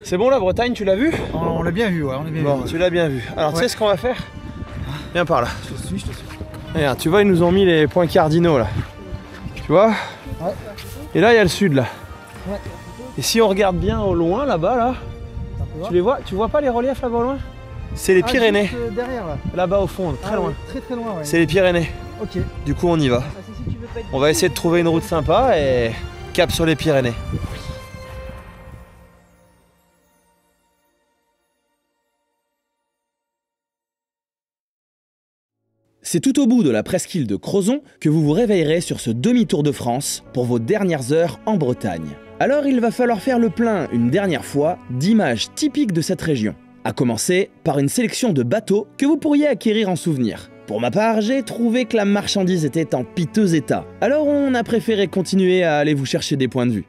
C'est bon la Bretagne, tu l'as vu? On l'a bien vu, ouais, on l'a bien bon, vu. Ouais. Tu l'as bien vu. Alors tu sais ce qu'on va faire? Viens par là. Je te suis, je te suis. Regarde, tu vois, ils nous ont mis les points cardinaux là. Tu vois? Ouais. Et là, il y a le sud là. Ouais. Et si on regarde bien au loin là-bas, là, tu les vois? Tu vois pas les reliefs là-bas au loin? C'est les Pyrénées. Juste derrière là. Là-bas au fond, très loin. Oui, très loin, ouais. C'est les Pyrénées. Ok. Du coup, on y va. On va essayer de trouver une route sympa et cap sur les Pyrénées. C'est tout au bout de la presqu'île de Crozon que vous vous réveillerez sur ce demi-tour de France pour vos dernières heures en Bretagne. Alors il va falloir faire le plein une dernière fois d'images typiques de cette région. À commencer par une sélection de bateaux que vous pourriez acquérir en souvenir. Pour ma part, j'ai trouvé que la marchandise était en piteux état. Alors on a préféré continuer à aller vous chercher des points de vue.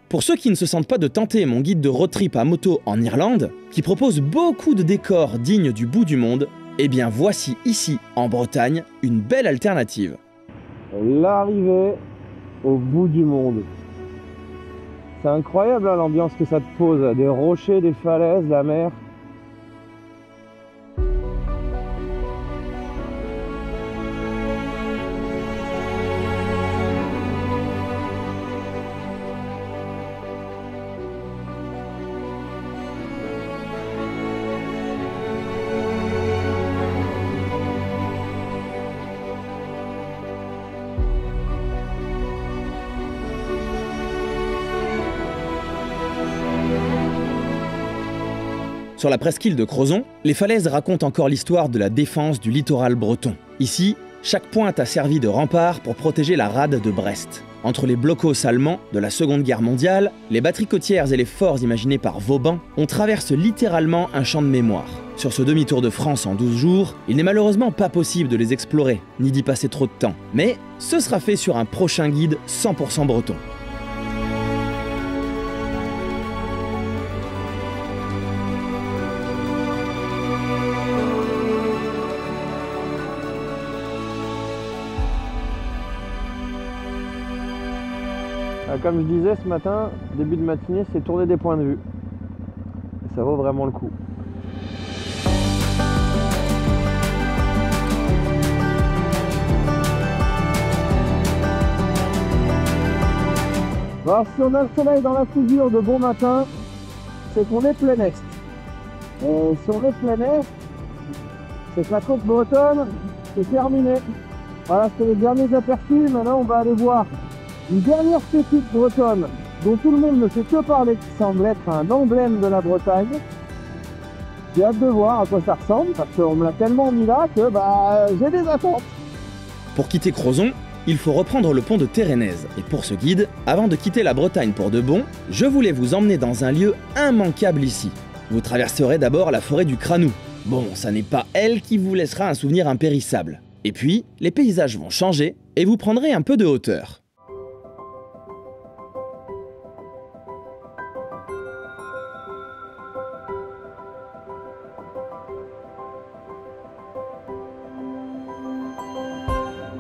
Pour ceux qui ne se sentent pas de tenter mon guide de road trip à moto en Irlande, qui propose beaucoup de décors dignes du bout du monde, eh bien voici ici, en Bretagne, une belle alternative. L'arrivée au bout du monde. C'est incroyable hein, l'ambiance que ça te pose, des rochers, des falaises, la mer. Sur la presqu'île de Crozon, les falaises racontent encore l'histoire de la défense du littoral breton. Ici, chaque pointe a servi de rempart pour protéger la rade de Brest. Entre les blocos allemands de la Seconde Guerre mondiale, les batteries côtières et les forts imaginés par Vauban, on traverse littéralement un champ de mémoire. Sur ce demi-tour de France en 12 jours, il n'est malheureusement pas possible de les explorer, ni d'y passer trop de temps. Mais ce sera fait sur un prochain guide 100% breton. Comme je disais ce matin, début de matinée, c'est tourner des points de vue. Et ça vaut vraiment le coup. Alors si on a le soleil dans la figure de bon matin, c'est qu'on est plein est. Et si on est plein est, c'est que la côte bretonne, c'est terminé. Voilà, c'est les derniers aperçus. Maintenant, on va aller voir une dernière petite bretonne dont tout le monde ne fait que parler, qui semble être un emblème de la Bretagne. J'ai hâte de voir à quoi ça ressemble, parce qu'on me l'a tellement mis là que j'ai des attentes. Pour quitter Crozon, il faut reprendre le pont de Térénèse. Et pour ce guide, avant de quitter la Bretagne pour de bon, je voulais vous emmener dans un lieu immanquable ici. Vous traverserez d'abord la forêt du Cranou. Bon, ça n'est pas elle qui vous laissera un souvenir impérissable. Et puis, les paysages vont changer et vous prendrez un peu de hauteur.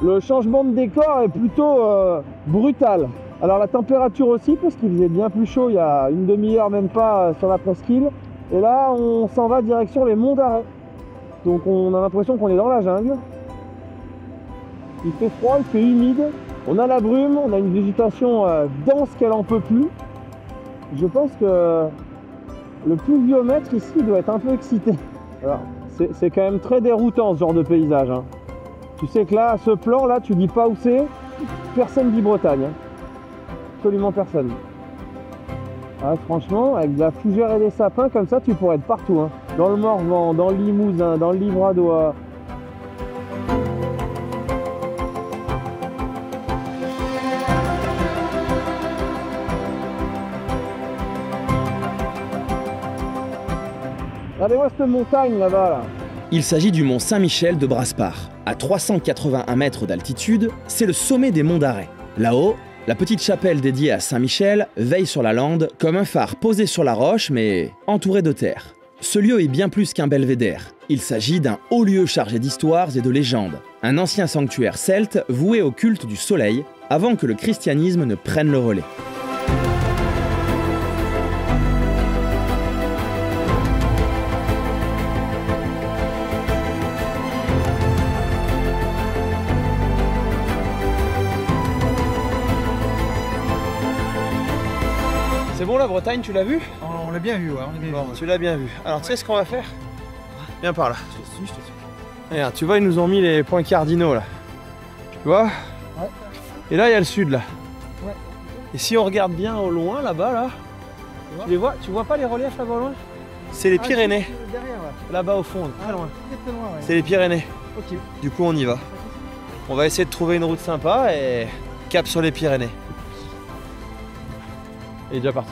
Le changement de décor est plutôt brutal. Alors la température aussi, parce qu'il faisait bien plus chaud il y a une demi-heure, même pas, sur la presqu'île. Et là, on s'en va direction les monts d'Arrée. Donc on a l'impression qu'on est dans la jungle. Il fait froid, il fait humide. On a la brume, on a une végétation dense qu'elle en peut plus. Je pense que le pluviomètre ici doit être un peu excité. Alors, c'est quand même très déroutant ce genre de paysage. Hein. Tu sais que là, ce plan là, tu dis pas où c'est, personne dit Bretagne. Hein. Absolument personne. Ah, franchement, avec de la fougère et des sapins comme ça, tu pourrais être partout. Hein. Dans le Morvan, dans le Limousin, dans le Livradois. Regardez-moi cette montagne là-bas là. Il s'agit du mont Saint-Michel de Brasparts. À 381 mètres d'altitude, c'est le sommet des monts d'Arrée. Là-haut, la petite chapelle dédiée à Saint-Michel veille sur la lande comme un phare posé sur la roche mais entouré de terre. Ce lieu est bien plus qu'un belvédère. Il s'agit d'un haut lieu chargé d'histoires et de légendes. Un ancien sanctuaire celte voué au culte du soleil avant que le christianisme ne prenne le relais. la Bretagne, tu l'as vu? On l'a bien vu, ouais, on l'a bien Bon, vu. tu l'as bien vu. Alors tu sais ce qu'on va faire? Viens par là. Je te suis. Regarde, tu vois, ils nous ont mis les points cardinaux là. Tu vois? Ouais. Et là, il y a le sud là. Ouais. Et si on regarde bien au loin là-bas, là, tu les vois? Tu vois pas les reliefs là-bas au loin? C'est les Pyrénées. Derrière, ouais. Là-bas au fond, très loin. Très loin, ouais. C'est les Pyrénées. Ok. Du coup, on y va. On va essayer de trouver une route sympa et cap sur les Pyrénées. Il est déjà parti.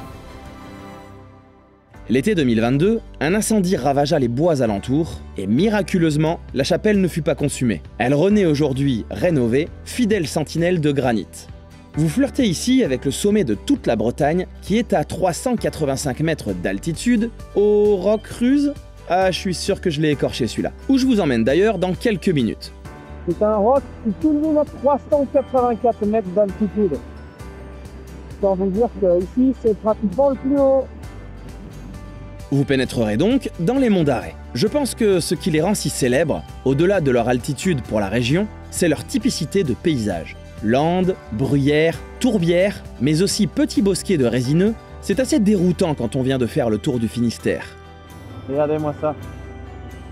L'été 2022, un incendie ravagea les bois alentours et miraculeusement, la chapelle ne fut pas consumée. Elle renaît aujourd'hui rénovée, fidèle sentinelle de granit. Vous flirtez ici avec le sommet de toute la Bretagne qui est à 385 mètres d'altitude, au Roc Ruse. Ah, je suis sûr que je l'ai écorché celui-là. Où je vous emmène d'ailleurs dans quelques minutes. C'est un roc qui culmine à 384 mètres d'altitude. Ça veut dire qu'ici, c'est pratiquement le plus haut. Vous pénétrerez donc dans les monts d'Arrée. Je pense que ce qui les rend si célèbres, au-delà de leur altitude pour la région, c'est leur typicité de paysage. Landes, bruyères, tourbières, mais aussi petits bosquets de résineux, c'est assez déroutant quand on vient de faire le tour du Finistère. Regardez-moi ça.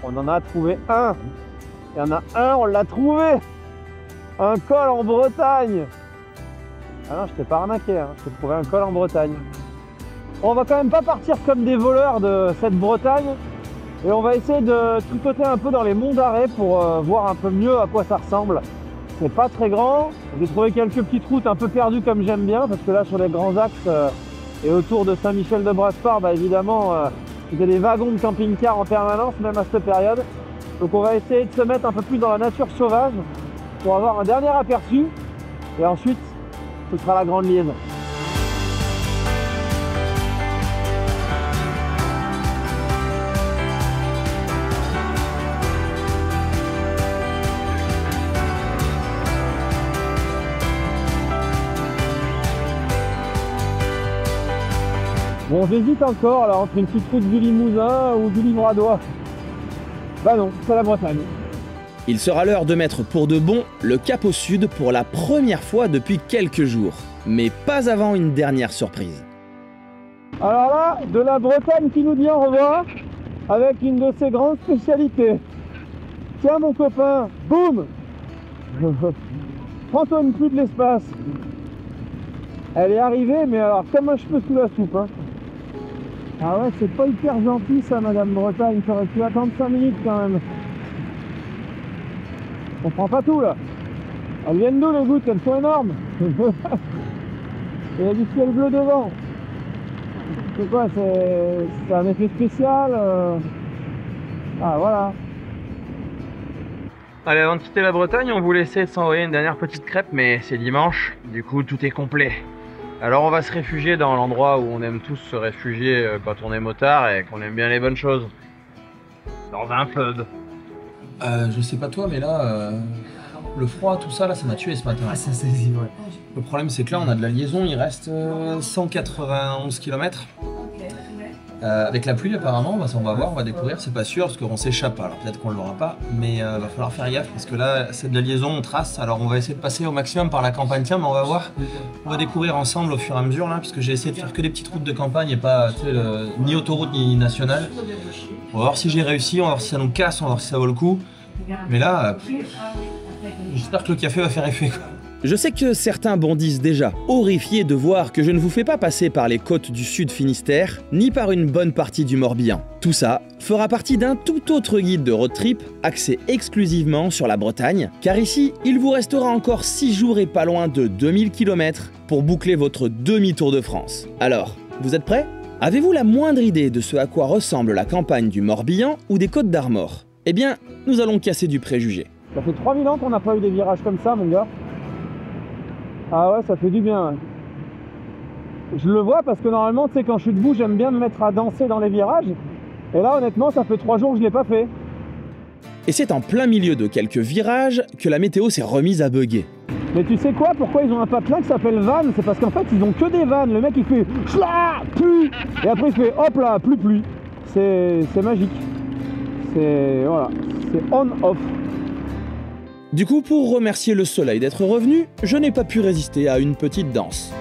On en a trouvé un. Il y en a un, on l'a trouvé. Un col en Bretagne. Ah non, je t'ai pas arnaqué, hein. Je t'ai trouvé un col en Bretagne. On va quand même pas partir comme des voleurs de cette Bretagne. Et on va essayer de tricoter un peu dans les monts d'Arrée pour voir un peu mieux à quoi ça ressemble. C'est pas très grand. J'ai trouvé quelques petites routes un peu perdues comme j'aime bien, parce que là sur les grands axes et autour de Saint-Michel-de-Brasparts, bah évidemment, il y a des wagons de camping-car en permanence, même à cette période. Donc on va essayer de se mettre un peu plus dans la nature sauvage pour avoir un dernier aperçu. Et ensuite, ce sera la grande liaison. Bon, j'hésite encore là entre une petite route du Limousin ou du Livradois. Bah non, c'est la Bretagne. Il sera l'heure de mettre pour de bon le cap au sud pour la première fois depuis quelques jours. Mais pas avant une dernière surprise. Alors là, de la Bretagne qui nous dit au revoir avec une de ses grandes spécialités. Tiens mon copain, boum. Prends-toi une pluie de l'espace. Elle est arrivée, mais alors comme un cheveu sous la soupe. Hein. Ah ouais, c'est pas hyper gentil ça, Madame Bretagne. Ça aurait pu attendre 5 minutes quand même. On prend pas tout là. Elles viennent d'où les gouttes? Elles sont énormes. Et il y a du ciel bleu devant. C'est quoi? C'est un effet spécial Ah voilà. Allez, avant de quitter la Bretagne, on voulait essayer de s'envoyer une dernière petite crêpe, mais c'est dimanche, du coup tout est complet. Alors on va se réfugier dans l'endroit où on aime tous se réfugier quand on est motard et qu'on aime bien les bonnes choses. Dans un pub. Je sais pas toi, mais là, le froid, tout ça, là, ça m'a tué ce matin. Ah, ça c'est ouais. Le problème, c'est que là, on a de la liaison, il reste 191 km. Avec la pluie, apparemment, bah, on va voir, on va découvrir, c'est pas sûr, parce qu'on s'échappe, alors peut-être qu'on l'aura pas, mais va falloir faire gaffe, parce que là, c'est de la liaison, on trace, alors on va essayer de passer au maximum par la campagne, tiens, mais on va voir, on va découvrir ensemble au fur et à mesure, là, puisque j'ai essayé de faire que des petites routes de campagne, et pas, tu sais, ni autoroute, ni nationale. On va voir si j'ai réussi, on va voir si ça nous casse, on va voir si ça vaut le coup, mais là, j'espère que le café va faire effet, quoi. Je sais que certains bondissent déjà, horrifiés de voir que je ne vous fais pas passer par les côtes du sud Finistère, ni par une bonne partie du Morbihan. Tout ça fera partie d'un tout autre guide de road trip, axé exclusivement sur la Bretagne, car ici, il vous restera encore 6 jours et pas loin de 2000 km pour boucler votre demi-tour de France. Alors, vous êtes prêts? Avez-vous la moindre idée de ce à quoi ressemble la campagne du Morbihan ou des Côtes d'Armor? Eh bien, nous allons casser du préjugé. Ça fait 3000 ans qu'on n'a pas eu des virages comme ça, mon gars. Ah ouais, ça fait du bien. Je le vois parce que normalement, tu sais, quand je suis debout, j'aime bien me mettre à danser dans les virages. Et là, honnêtement, ça fait 3 jours que je ne l'ai pas fait. Et c'est en plein milieu de quelques virages que la météo s'est remise à bugger. Mais tu sais quoi? Pourquoi ils ont un patelin qui s'appelle van? C'est parce qu'en fait, ils ont que des vannes. Le mec, il fait chla, pluie. Et après, il fait hop là, pluie. C'est magique. C'est voilà, c'est on-off. Du coup, pour remercier le soleil d'être revenu, je n'ai pas pu résister à une petite danse.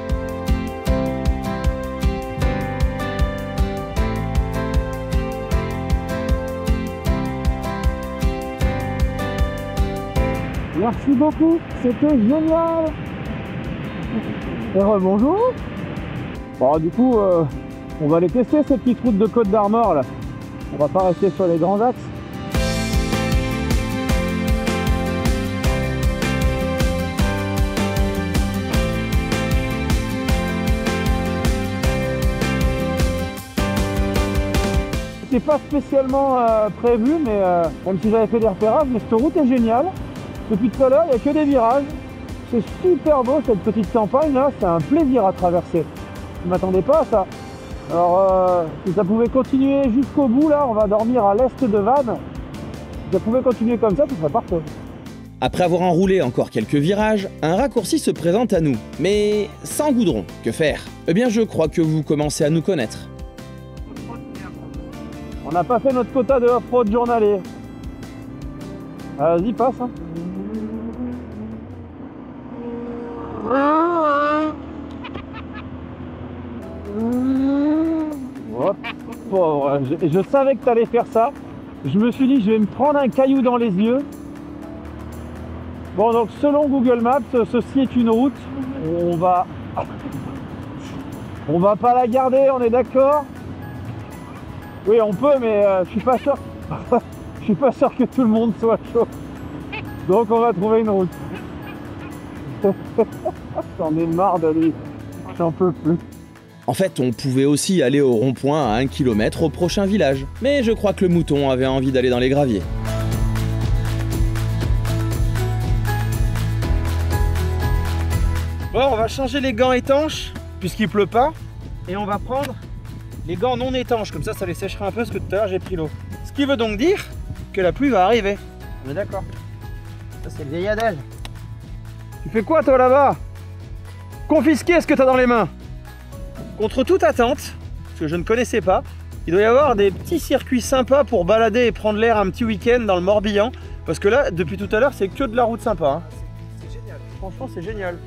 Merci beaucoup, c'était génial. Et rebonjour. Bon, du coup, on va aller tester ces petites routes de Côte d'Armor là. On va pas rester sur les grands axes. C'était pas spécialement prévu, mais même si j'avais fait des repérages, mais cette route est géniale. Depuis tout à l'heure, il n'y a que des virages. C'est super beau cette petite campagne là, c'est un plaisir à traverser. Je ne m'attendais pas à ça. Alors si ça pouvait continuer jusqu'au bout là, on va dormir à l'est de Vannes. Si ça pouvait continuer comme ça, ce serait parfait. Après avoir enroulé encore quelques virages, un raccourci se présente à nous. Mais sans goudron, que faire? Eh bien je crois que vous commencez à nous connaître. On n'a pas fait notre quota de off-road journalier. Vas-y, passe. Hein. Hop. Bon, je savais que tu allais faire ça. Je me suis dit, je vais me prendre un caillou dans les yeux. Bon, donc selon Google Maps, ceci est une route. On va pas la garder, on est d'accord? Oui, on peut, mais je suis pas sûr. Je suis pas sûr que tout le monde soit chaud. Donc on va trouver une route. J'en ai marre de lui. J'en peux plus. En fait, on pouvait aussi aller au rond-point à 1 km au prochain village. Mais je crois que le mouton avait envie d'aller dans les graviers. Bon, on va changer les gants étanches, puisqu'il pleut pas. Et on va prendre les gants non étanches, comme ça les séchera un peu, parce que tout à l'heure j'ai pris l'eau. Ce qui veut donc dire que la pluie va arriver. On est d'accord? Ça c'est le vieil adage. Tu fais quoi toi là-bas? Confisquer ce que tu as dans les mains. Contre toute attente, ce que je ne connaissais pas, il doit y avoir des petits circuits sympas pour balader et prendre l'air un petit week-end dans le Morbihan. Parce que là, depuis tout à l'heure, c'est que de la route sympa. Hein. C'est génial. Franchement, c'est génial.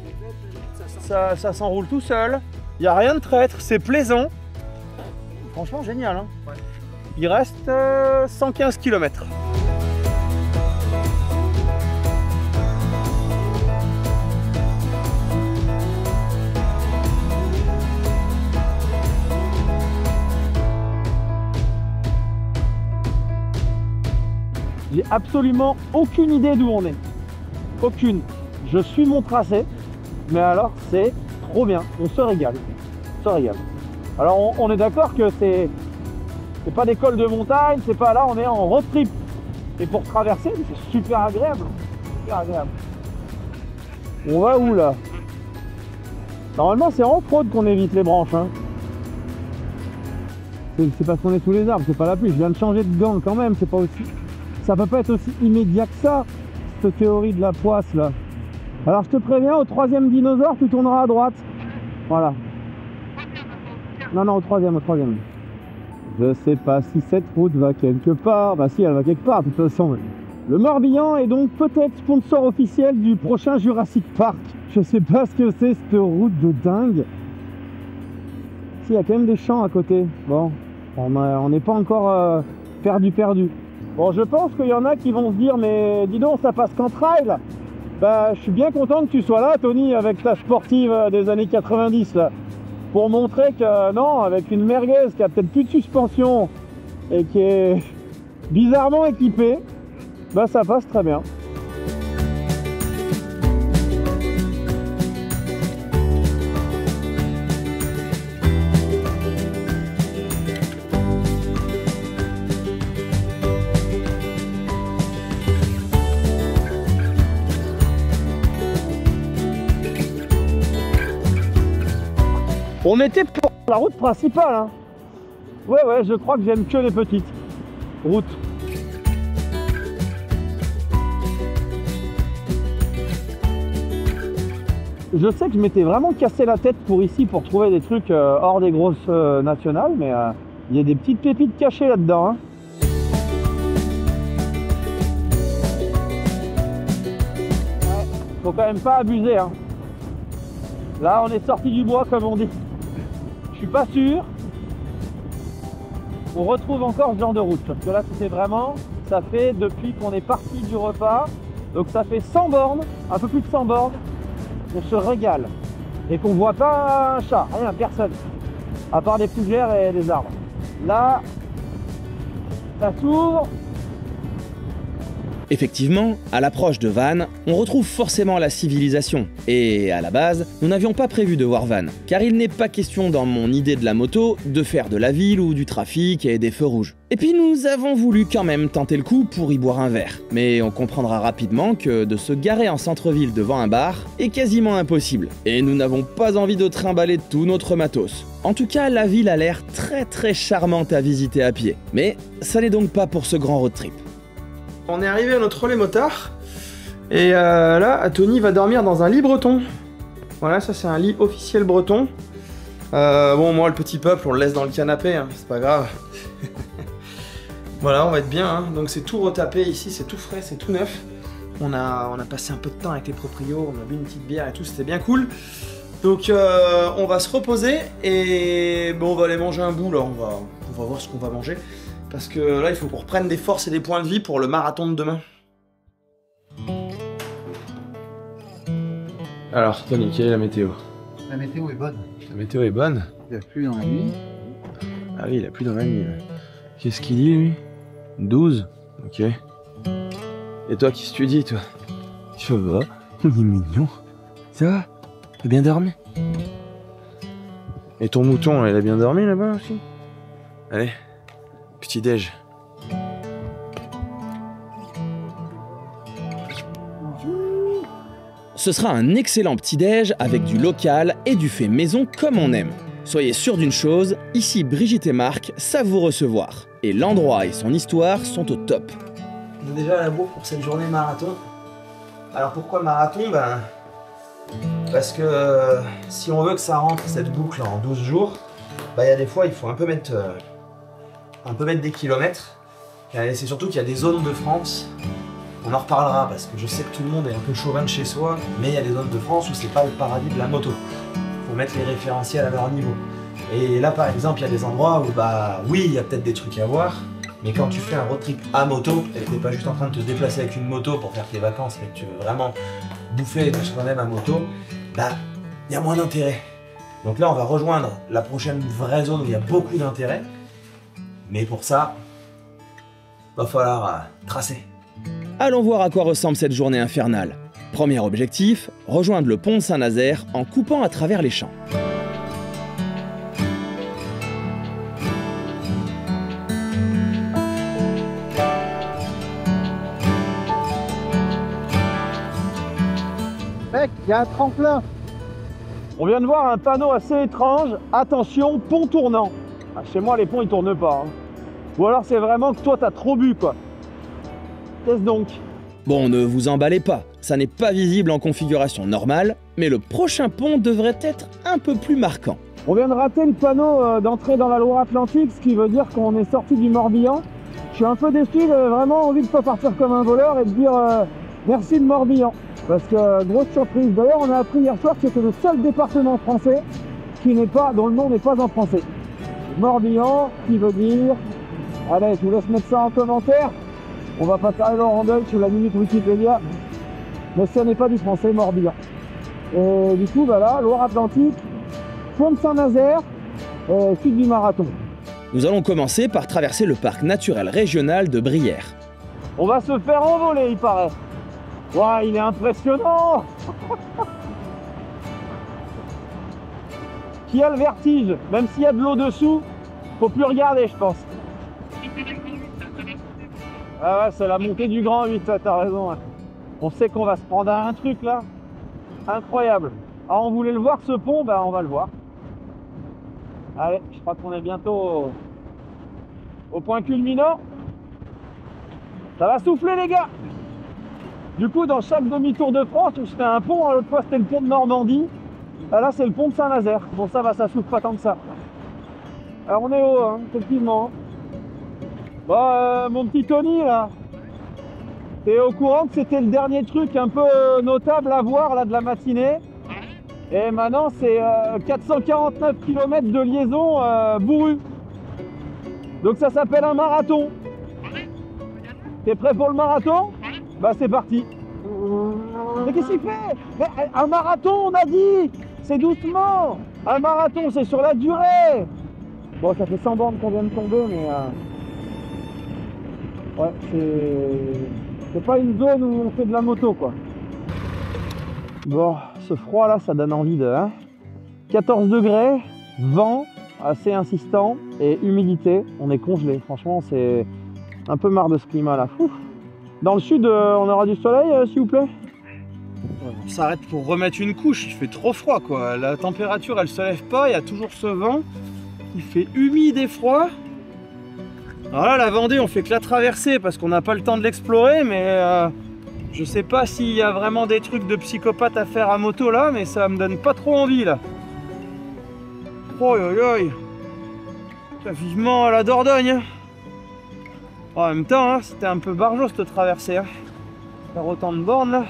Ça s'enroule tout seul. Il n'y a rien de traître, c'est plaisant. Franchement, génial. Hein. Ouais. Il reste 115 km. J'ai absolument aucune idée d'où on est. Aucune. Je suis mon tracé, mais alors c'est trop bien. On se régale. On se régale. Alors on est d'accord que c'est pas des cols de montagne, c'est pas là, on est en road trip. Et pour traverser, c'est super agréable. Super agréable. On va où là? Normalement c'est en road qu'on évite les branches. Hein. C'est parce qu'on est sous les arbres, c'est pas la pluie. Je viens de changer de gants quand même, c'est pas aussi. Ça peut pas être aussi immédiat que ça, cette théorie de la poisse là. Alors je te préviens, au troisième dinosaure, tu tourneras à droite. Voilà. Non, au troisième. Je sais pas si cette route va quelque part. Bah si, elle va quelque part de toute façon. Le Morbihan est donc peut-être sponsor officiel du prochain Jurassic Park. Je sais pas ce que c'est cette route de dingue. Si, il y a quand même des champs à côté. Bon, on n'est pas encore perdu. Bon, je pense qu'il y en a qui vont se dire, mais dis donc, ça passe qu'en trail. Bah, je suis bien content que tu sois là, Tony, avec ta sportive des années 90, là. Pour montrer que, non, avec une merguez qui a peut-être plus de suspension et qui est bizarrement équipée, bah, ça passe très bien. On était pour la route principale. Hein. Ouais, je crois que j'aime que les petites routes. Je sais que je m'étais vraiment cassé la tête pour ici, pour trouver des trucs hors des grosses nationales, mais il y a des petites pépites cachées là-dedans. Hein. Faut quand même pas abuser. Hein. Là, on est sorti du bois, comme on dit. Je suis pas sûr. On retrouve encore ce genre de route. Parce que là, c'était vraiment... Ça fait depuis qu'on est parti du repas Donc ça fait 100 bornes, un peu plus de 100 bornes. On se régale. Et qu'on voit pas un chat, rien, personne. À part des fougères et des arbres. Là, ça s'ouvre. Effectivement, à l'approche de Vannes, on retrouve forcément la civilisation. Et à la base, nous n'avions pas prévu de voir Vannes, car il n'est pas question dans mon idée de la moto de faire de la ville ou du trafic et des feux rouges. Et puis nous avons voulu quand même tenter le coup pour y boire un verre. Mais on comprendra rapidement que de se garer en centre-ville devant un bar est quasiment impossible. Et nous n'avons pas envie de trimballer tout notre matos. En tout cas, la ville a l'air très charmante à visiter à pied. Mais ça n'est donc pas pour ce grand road trip. On est arrivé à notre relais motard. Et là, Tony va dormir dans un lit breton. Voilà, ça c'est un lit officiel breton. Bon, moi, le petit peuple, on le laisse dans le canapé, hein, c'est pas grave. Voilà, on va être bien, hein. Donc c'est tout retapé ici, c'est tout frais, c'est tout neuf. On a passé un peu de temps avec les proprios, on a bu une petite bière et tout, c'était bien cool. Donc on va se reposer et bon, on va aller manger un bout là, on va voir ce qu'on va manger. Parce que là, il faut qu'on reprenne des forces et des points de vie pour le marathon de demain. Alors, Tony, quelle est la météo? La météo est bonne. La météo est bonne? Il a plu dans la nuit. Ah oui, il a plu dans la nuit. Ouais. Qu'est-ce qu'il dit, lui? 12? Ok. Et toi, qu'est-ce que tu dis, toi? Ça va? Il est mignon. Ça va? T'as bien dormi? Et ton mouton, il a bien dormi là-bas aussi? Allez, petit déj. Ce sera un excellent petit-déj avec du local et du fait maison comme on aime. Soyez sûr d'une chose, ici Brigitte et Marc savent vous recevoir. Et l'endroit et son histoire sont au top. On est déjà à la bourre pour cette journée marathon. Alors pourquoi marathon? Parce que si on veut que ça rentre cette boucle en 12 jours, il y a des fois il faut un peu mettre des kilomètres. Et c'est surtout qu'il y a des zones de France. On en reparlera parce que je sais que tout le monde est un peu chauvin de chez soi, mais il y a des zones de France où c'est pas le paradis de la moto. Faut mettre les référentiels à leur niveau. Et là par exemple il y a des endroits où oui il y a peut-être des trucs à voir, mais quand tu fais un road trip à moto, et que t'es pas juste en train de te déplacer avec une moto pour faire tes vacances, mais que tu veux vraiment bouffer toi-même à moto, il y a moins d'intérêt. Donc là on va rejoindre la prochaine vraie zone où il y a beaucoup d'intérêt, mais pour ça, va falloir tracer. Allons voir à quoi ressemble cette journée infernale. Premier objectif, rejoindre le pont de Saint-Nazaire en coupant à travers les champs. Mec, il y a un tremplin. On vient de voir un panneau assez étrange. Attention, pont tournant. Ah, chez moi, les ponts, ils tournent pas. Hein. Ou alors, c'est vraiment que toi, t'as trop bu, quoi. Qu'est-ce donc? Bon, ne vous emballez pas, ça n'est pas visible en configuration normale, mais le prochain pont devrait être un peu plus marquant. On vient de rater le panneau d'entrée dans la Loire-Atlantique, ce qui veut dire qu'on est sorti du Morbihan. Je suis un peu déçu, vraiment envie de pas partir comme un voleur et de dire merci de Morbihan. Parce que grosse surprise. D'ailleurs, on a appris hier soir que c'était le seul département français dont le nom n'est pas en français. Morbihan, qui veut dire... Allez, je vous laisse mettre ça en commentaire. On va pas faire leur en deuil sur la minute Wikipédia. Mais ce n'est pas du français, Morbihan. Et du coup, voilà, Loire-Atlantique, pont de Saint-Nazaire, sud du marathon. Nous allons commencer par traverser le parc naturel régional de Brière. On va se faire envoler, il paraît. Waouh, il est impressionnant. Qui a le vertige, même s'il y a de l'eau dessous, faut plus regarder, je pense. Ah ouais, c'est la montée du Grand 8, t'as raison. Hein. On sait qu'on va se prendre à un truc là. Incroyable. Alors on voulait le voir ce pont, on va le voir. Allez, je crois qu'on est bientôt au point culminant. Ça va souffler les gars. Du coup, dans chaque demi-tour de France, je fais un pont. L'autre fois c'était le pont de Normandie. Là c'est le pont de Saint-Nazaire. Bon ça va, ça souffle pas tant que ça. Alors on est haut, hein, effectivement. Bon, mon petit Tony là, t'es au courant que c'était le dernier truc un peu notable à voir là de la matinée. Et maintenant c'est 449 km de liaison bourrue. Donc ça s'appelle un marathon. T'es prêt pour le marathon? C'est parti. Mais qu'est-ce qu'il fait? Mais un marathon, on a dit! C'est doucement! Un marathon, c'est sur la durée! Bon, ça fait 100 bornes qu'on vient de tomber, mais... Ouais, c'est pas une zone où on fait de la moto, quoi. Bon, ce froid-là, ça donne envie de... Hein, 14 degrés, vent assez insistant et humidité. On est congelé. Franchement, c'est un peu marre de ce climat-là. Dans le sud, on aura du soleil, s'il vous plaît? On s'arrête pour remettre une couche. Il fait trop froid, quoi. La température, elle se lève pas. Il y a toujours ce vent. Il fait humide et froid. Alors là, la Vendée, on fait que la traverser parce qu'on n'a pas le temps de l'explorer, mais je sais pas s'il y a vraiment des trucs de psychopathe à faire à moto là, mais ça me donne pas trop envie là. Oh yo. Vivement à la Dordogne. En même temps, hein, c'était un peu barjot cette traversée. Hein. Faire autant de bornes là.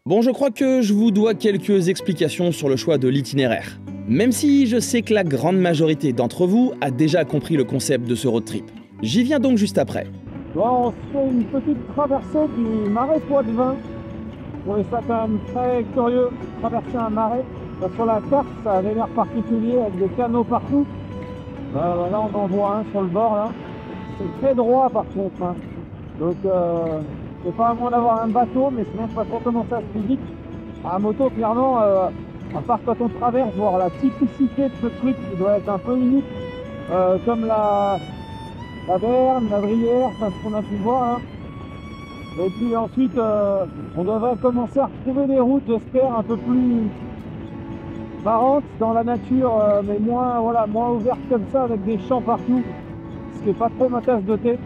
Bon, je crois que je vous dois quelques explications sur le choix de l'itinéraire. Même si je sais que la grande majorité d'entre vous a déjà compris le concept de ce road trip. J'y viens donc juste après. Bon, on se fait une petite traversée du marais Poitevin. Je trouvais ça quand même très curieux, traverser un marais. Là, sur la carte, ça avait l'air particulier avec des canaux partout. Là, on en voit un sur le bord là. C'est très droit par contre. Hein. Donc, c'est pas à moins d'avoir un bateau, mais sinon, je sais pas trop comment ça se fait vite. À moto, clairement. À part quand on traverse, voir la typicité de ce truc qui doit être un peu unique, comme la Berne, la Brière, enfin ce qu'on a pu voir. Hein. Et puis ensuite, on devrait commencer à retrouver des routes, j'espère, un peu plus marrantes dans la nature, mais moins ouvertes comme ça, avec des champs partout, ce qui n'est pas trop ma tasse de thé.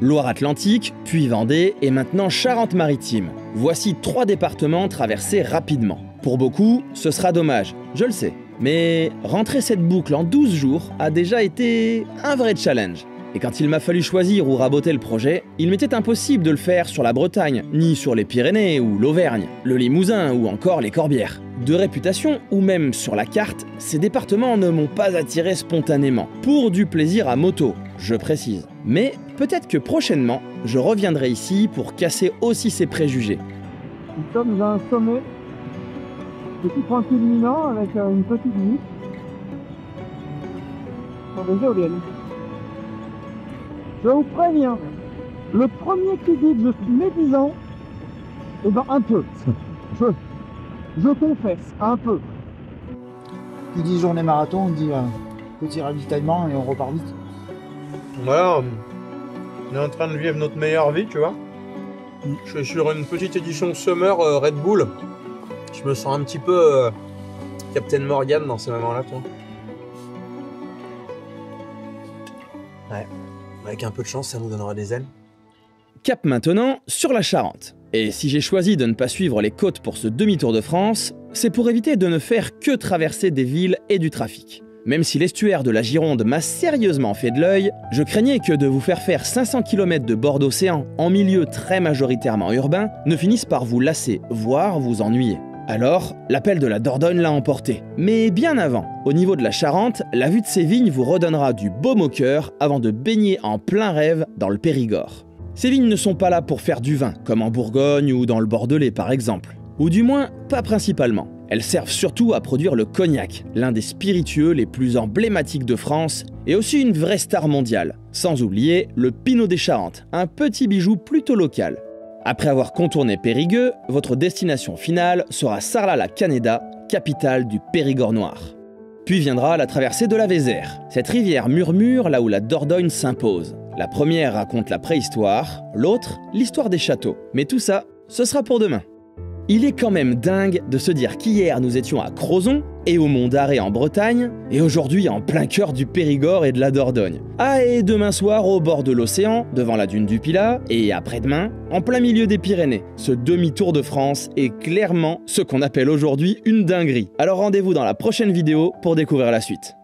Loire-Atlantique, puis Vendée et maintenant Charente-Maritime. Voici 3 départements traversés rapidement. Pour beaucoup, ce sera dommage, je le sais. Mais rentrer cette boucle en 12 jours a déjà été un vrai challenge. Et quand il m'a fallu choisir ou raboter le projet, il m'était impossible de le faire sur la Bretagne, ni sur les Pyrénées ou l'Auvergne, le Limousin ou encore les Corbières. De réputation, ou même sur la carte, ces départements ne m'ont pas attiré spontanément, pour du plaisir à moto, je précise. Mais peut-être que prochainement, je reviendrai ici pour casser aussi ces préjugés. Nous sommes à un sommet, petit point culminant avec une petite vue sur des éoliennes. Je vous préviens, le premier qui dit que je suis médisant, eh ben un peu. Je confesse, un peu. Qui dit journée marathon, on dit petit ravitaillement et on repart vite. Voilà, on est en train de vivre notre meilleure vie, tu vois. Je suis sur une petite édition Summer Red Bull. Je me sens un petit peu Captain Morgan dans ces moments-là, toi. Ouais, avec un peu de chance, ça nous donnera des ailes. Cap maintenant sur la Charente. Et si j'ai choisi de ne pas suivre les côtes pour ce demi-tour de France, c'est pour éviter de ne faire que traverser des villes et du trafic. Même si l'estuaire de la Gironde m'a sérieusement fait de l'œil, je craignais que de vous faire 500 km de bord d'océan en milieu très majoritairement urbain ne finisse par vous lasser, voire vous ennuyer. Alors, l'appel de la Dordogne l'a emporté. Mais bien avant, au niveau de la Charente, la vue de ces vignes vous redonnera du baume au cœur avant de baigner en plein rêve dans le Périgord. Ces vignes ne sont pas là pour faire du vin, comme en Bourgogne ou dans le Bordelais par exemple. Ou du moins, pas principalement. Elles servent surtout à produire le cognac, l'un des spiritueux les plus emblématiques de France, et aussi une vraie star mondiale. Sans oublier le Pinot des Charentes, un petit bijou plutôt local. Après avoir contourné Périgueux, votre destination finale sera Sarlat-la-Canéda, capitale du Périgord noir. Puis viendra la traversée de la Vézère. Cette rivière murmure là où la Dordogne s'impose. La première raconte la préhistoire, l'autre l'histoire des châteaux. Mais tout ça, ce sera pour demain. Il est quand même dingue de se dire qu'hier nous étions à Crozon et au Mont d'Arrée en Bretagne, et aujourd'hui en plein cœur du Périgord et de la Dordogne. Ah, et demain soir au bord de l'océan, devant la dune du Pilat, et après-demain, en plein milieu des Pyrénées. Ce demi-tour de France est clairement ce qu'on appelle aujourd'hui une dinguerie. Alors rendez-vous dans la prochaine vidéo pour découvrir la suite.